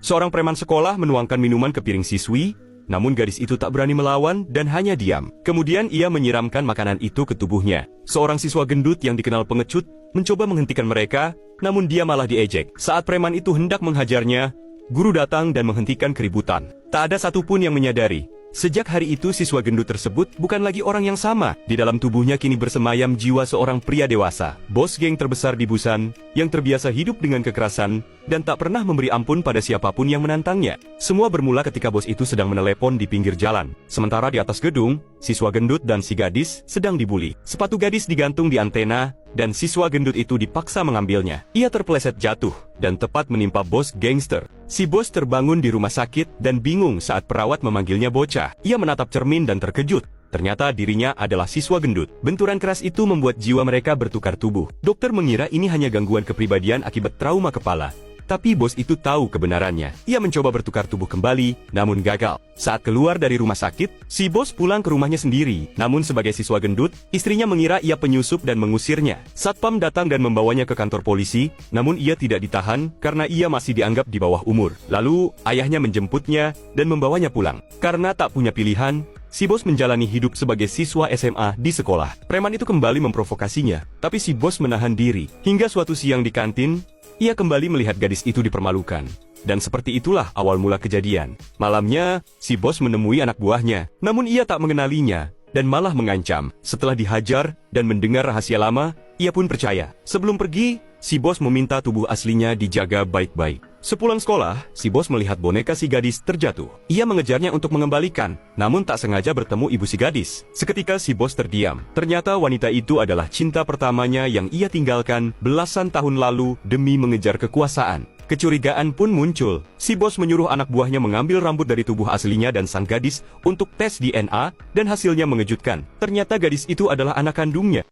Seorang preman sekolah menuangkan minuman ke piring siswi, namun gadis itu tak berani melawan dan hanya diam. Kemudian ia menyiramkan makanan itu ke tubuhnya. Seorang siswa gendut yang dikenal pengecut mencoba menghentikan mereka, namun dia malah diejek. Saat preman itu hendak menghajarnya, guru datang dan menghentikan keributan. Tak ada satupun yang menyadari. Sejak hari itu siswa gendut tersebut bukan lagi orang yang sama. Di dalam tubuhnya kini bersemayam jiwa seorang pria dewasa. Bos geng terbesar di Busan, yang terbiasa hidup dengan kekerasan, dan tak pernah memberi ampun pada siapapun yang menantangnya. Semua bermula ketika bos itu sedang menelepon di pinggir jalan. Sementara di atas gedung, siswa gendut dan si gadis sedang dibuli. Sepatu gadis digantung di antena, dan siswa gendut itu dipaksa mengambilnya. Ia terpeleset jatuh, dan tepat menimpa bos gangster. Si bos terbangun di rumah sakit dan bingung saat perawat memanggilnya bocah. Ia menatap cermin dan terkejut. Ternyata dirinya adalah siswa gendut. Benturan keras itu membuat jiwa mereka bertukar tubuh. Dokter mengira ini hanya gangguan kepribadian akibat trauma kepala. Tapi bos itu tahu kebenarannya. Ia mencoba bertukar tubuh kembali, namun gagal. Saat keluar dari rumah sakit, si bos pulang ke rumahnya sendiri. Namun sebagai siswa gendut, istrinya mengira ia penyusup dan mengusirnya. Satpam datang dan membawanya ke kantor polisi, namun ia tidak ditahan karena ia masih dianggap di bawah umur. Lalu, ayahnya menjemputnya dan membawanya pulang. Karena tak punya pilihan, si bos menjalani hidup sebagai siswa SMA di sekolah. Preman itu kembali memprovokasinya, tapi si bos menahan diri. Hingga suatu siang di kantin, ia kembali melihat gadis itu dipermalukan. Dan seperti itulah awal mula kejadian. Malamnya, si bos menemui anak buahnya, namun ia tak mengenalinya, dan malah mengancam. Setelah dihajar dan mendengar rahasia lama, ia pun percaya. Sebelum pergi, si bos meminta tubuh aslinya dijaga baik-baik. Sepulang sekolah, si bos melihat boneka si gadis terjatuh. Ia mengejarnya untuk mengembalikan, namun tak sengaja bertemu ibu si gadis. Seketika si bos terdiam. Ternyata wanita itu adalah cinta pertamanya yang ia tinggalkan belasan tahun lalu demi mengejar kekuasaan. Kecurigaan pun muncul. Si bos menyuruh anak buahnya mengambil rambut dari tubuh aslinya dan sang gadis untuk tes DNA, dan hasilnya mengejutkan. Ternyata gadis itu adalah anak kandungnya.